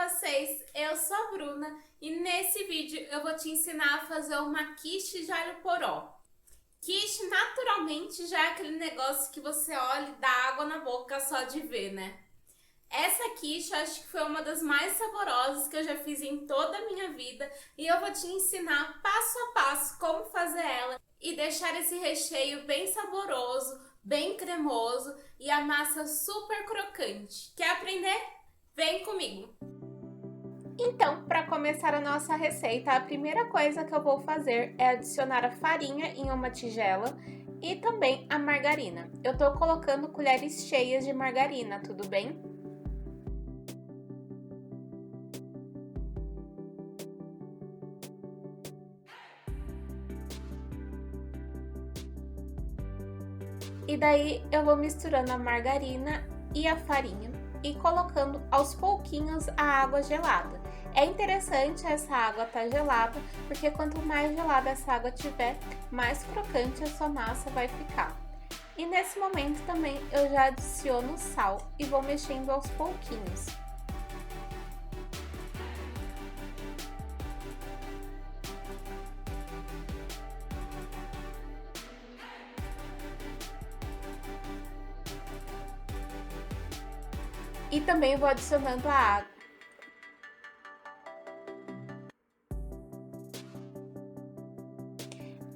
vocês, eu sou a Bruna e nesse vídeo eu vou te ensinar a fazer uma quiche de alho poró. Quiche naturalmente já é aquele negócio que você olha e dá água na boca só de ver, né? Essa quiche eu acho que foi uma das mais saborosas que eu já fiz em toda a minha vida e eu vou te ensinar passo a passo como fazer ela e deixar esse recheio bem saboroso, bem cremoso e a massa super crocante. Quer aprender? Vem comigo! Então, para começar a nossa receita, a primeira coisa que eu vou fazer é adicionar a farinha em uma tigela e também a margarina. Eu tô colocando colheres cheias de margarina, tudo bem? E daí eu vou misturando a margarina e a farinha e colocando aos pouquinhos a água gelada. É interessante essa água estar gelada, porque quanto mais gelada essa água tiver, mais crocante a sua massa vai ficar. E nesse momento também eu já adiciono sal e vou mexendo aos pouquinhos. E também vou adicionando a água.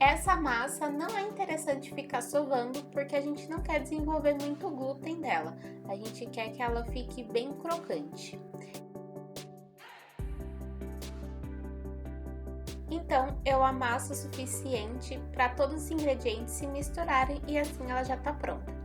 Essa massa não é interessante ficar sovando porque a gente não quer desenvolver muito glúten dela. A gente quer que ela fique bem crocante. Então, eu amasso o suficiente para todos os ingredientes se misturarem e assim ela já está pronta.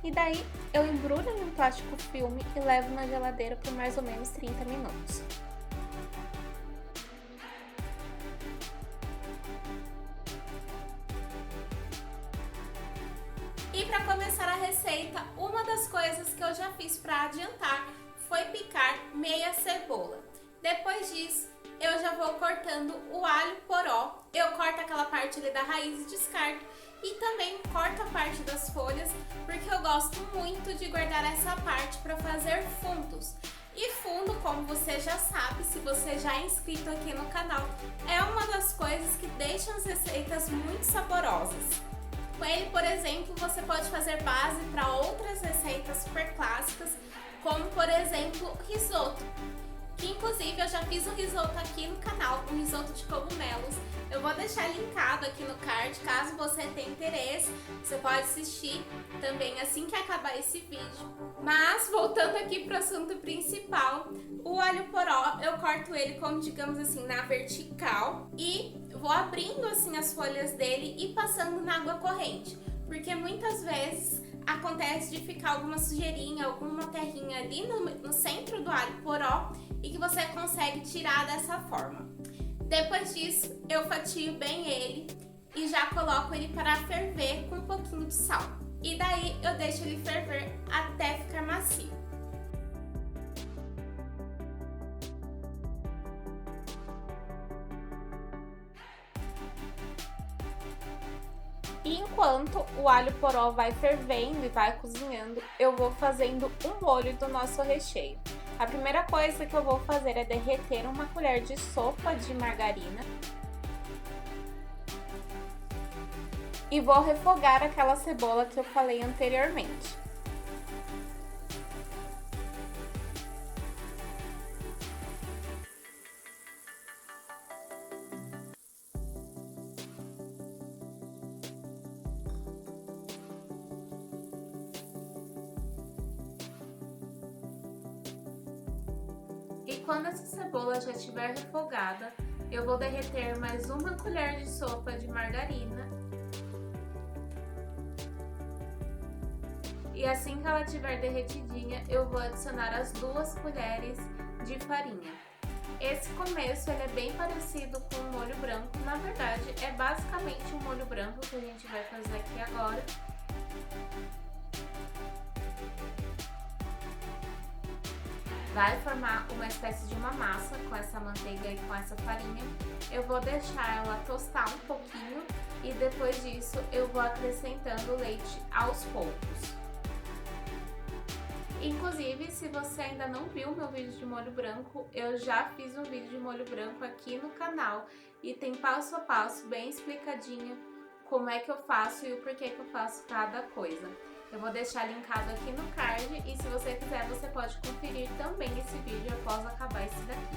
E daí eu embrulho em um plástico filme e levo na geladeira por mais ou menos 30 minutos. E para começar a receita, uma das coisas que eu já fiz para adiantar foi picar meia cebola. Depois disso, eu já vou cortando o alho poró. Eu corto aquela parte ali da raiz e descarto. E também corto a parte das folhas, porque eu gosto muito de guardar essa parte para fazer fundos. E fundo, como você já sabe, se você já é inscrito aqui no canal, é uma das coisas que deixam as receitas muito saborosas. Com ele, por exemplo, você pode fazer base para outras receitas super clássicas, como por exemplo risoto, que inclusive eu já fiz um risoto aqui no canal, um risoto de cogumelos. Eu vou deixar linkado aqui no card, caso você tenha interesse, você pode assistir também assim que acabar esse vídeo. Mas voltando aqui para o assunto principal, o alho poró eu corto ele como, digamos assim, na vertical e vou abrindo assim as folhas dele e passando na água corrente, porque muitas vezes acontece de ficar alguma sujeirinha, alguma terrinha ali no centro do alho poró e que você consegue tirar dessa forma. Depois disso, eu fatio bem ele e já coloco ele para ferver com um pouquinho de sal. E daí eu deixo ele ferver até ficar macio. E enquanto o alho poró vai fervendo e vai cozinhando, eu vou fazendo um molho do nosso recheio. A primeira coisa que eu vou fazer é derreter uma colher de sopa de margarina e vou refogar aquela cebola que eu falei anteriormente. E quando essa cebola já estiver refogada, eu vou derreter mais uma colher de sopa de margarina. E assim que ela estiver derretidinha, eu vou adicionar as 2 colheres de farinha. Esse começo ele é bem parecido com o molho branco, na verdade é basicamente um molho branco que a gente vai fazer aqui agora. vai formar uma espécie de uma massa com essa manteiga e com essa farinha. Eu vou deixar ela tostar um pouquinho e depois disso eu vou acrescentando o leite aos poucos. Inclusive, se você ainda não viu meu vídeo de molho branco, eu já fiz um vídeo de molho branco aqui no canal e tem passo a passo bem explicadinho como é que eu faço e o porquê que eu faço cada coisa. Eu vou deixar linkado aqui no card e se você quiser você pode conferir também esse vídeo após acabar esse daqui.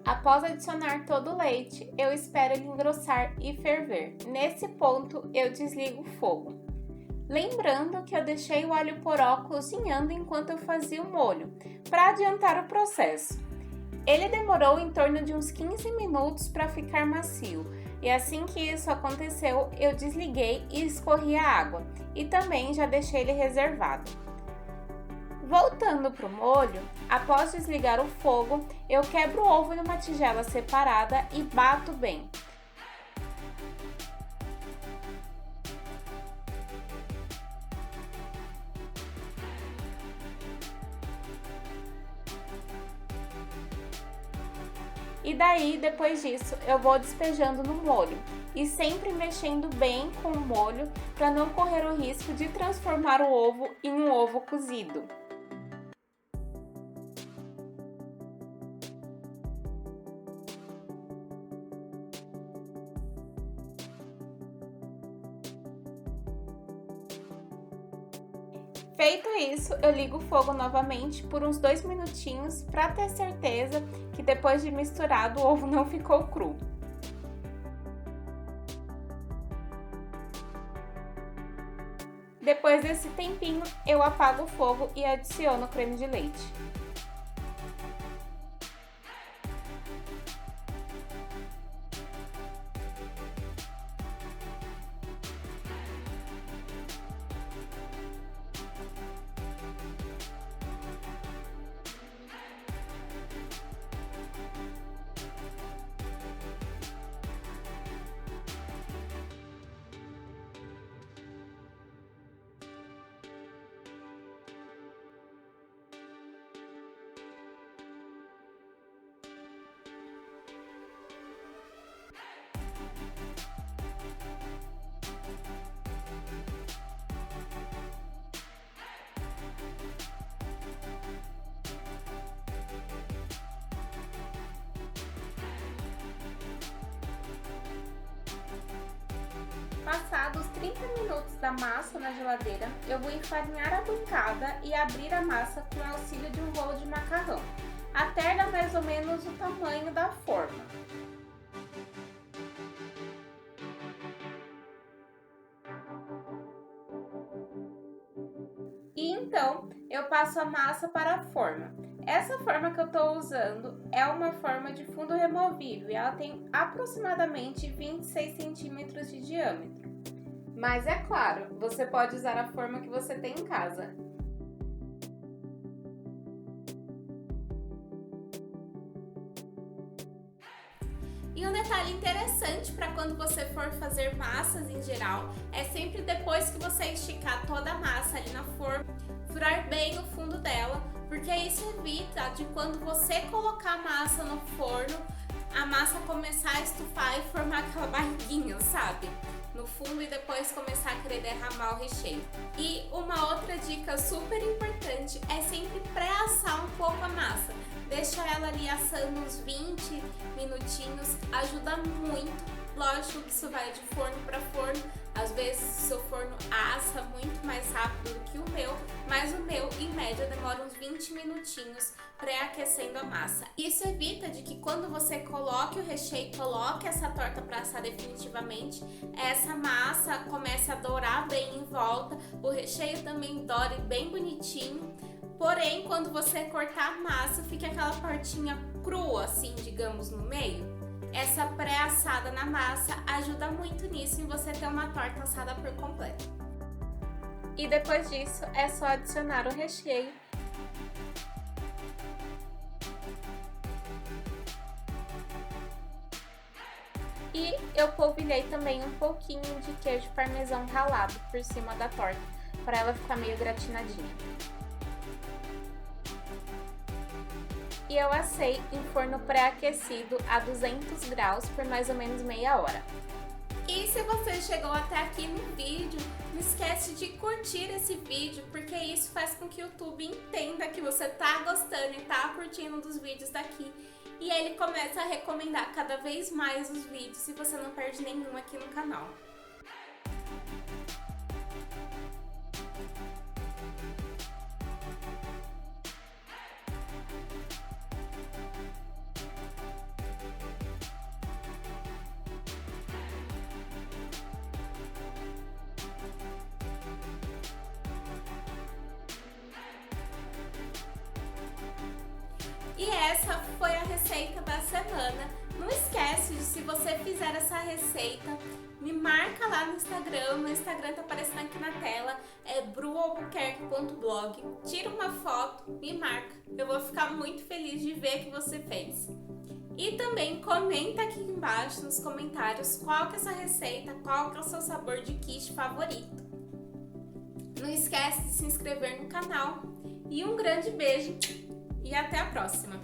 Após adicionar todo o leite, eu espero ele engrossar e ferver. Nesse ponto, eu desligo o fogo. Lembrando que eu deixei o alho poró cozinhando enquanto eu fazia o molho, para adiantar o processo. Ele demorou em torno de uns 15 minutos para ficar macio, e assim que isso aconteceu, eu desliguei e escorri a água, e também já deixei ele reservado. Voltando para o molho, após desligar o fogo, eu quebro o ovo numa tigela separada e bato bem. E daí, depois disso, eu vou despejando no molho e sempre mexendo bem com o molho para não correr o risco de transformar o ovo em um ovo cozido. Feito isso, eu ligo o fogo novamente por uns 2 minutinhos para ter certeza que depois de misturado o ovo não ficou cru. Depois desse tempinho, eu apago o fogo e adiciono o creme de leite. Passados 30 minutos da massa na geladeira, eu vou enfarinhar a bancada e abrir a massa com o auxílio de um rolo de macarrão, até dar mais ou menos o tamanho da forma. E então, eu passo a massa para a forma. Essa forma que eu estou usando é uma forma de fundo removível e ela tem aproximadamente 26 centímetros de diâmetro. Mas é claro, você pode usar a forma que você tem em casa. E um detalhe interessante para quando você for fazer massas em geral, é sempre depois que você esticar toda a massa ali na forma, furar bem o fundo dela, porque isso evita de quando você colocar a massa no forno, a massa começar a estufar e formar aquela barriguinha, sabe? No fundo e depois começar a querer derramar o recheio. E uma outra dica super importante é sempre pré-assar um pouco a massa. Deixa ela ali assando uns 20 minutinhos, ajuda muito. Lógico que isso vai de forno para forno, às vezes o seu forno assa muito mais rápido do que o meu, mas mas o meu, em média, demora uns 20 minutinhos pré-aquecendo a massa. Isso evita de que quando você coloque o recheio, coloque essa torta para assar definitivamente, essa massa comece a dourar bem em volta, o recheio também dore bem bonitinho. Porém, quando você cortar a massa, fica aquela partinha crua, assim, digamos, no meio. Essa pré-assada na massa ajuda muito nisso, em você ter uma torta assada por completo. E depois disso, é só adicionar o recheio. E eu polvilhei também um pouquinho de queijo parmesão ralado por cima da torta, para ela ficar meio gratinadinha. E eu assei em forno pré-aquecido a 200 graus por mais ou menos meia hora. E se você chegou até aqui no vídeo, não esquece de curtir esse vídeo, porque isso faz com que o YouTube entenda que você tá gostando e tá curtindo dos vídeos daqui. E ele começa a recomendar cada vez mais os vídeos e você não perde nenhum aqui no canal. E essa foi a receita da semana. Não esquece de, se você fizer essa receita, me marca lá no Instagram. Meu Instagram tá aparecendo aqui na tela, é brualbuquerque.blog. Tira uma foto, me marca. Eu vou ficar muito feliz de ver que você fez. E também comenta aqui embaixo nos comentários qual que é essa receita, qual que é o seu sabor de quiche favorito. Não esquece de se inscrever no canal. E um grande beijo! E até a próxima!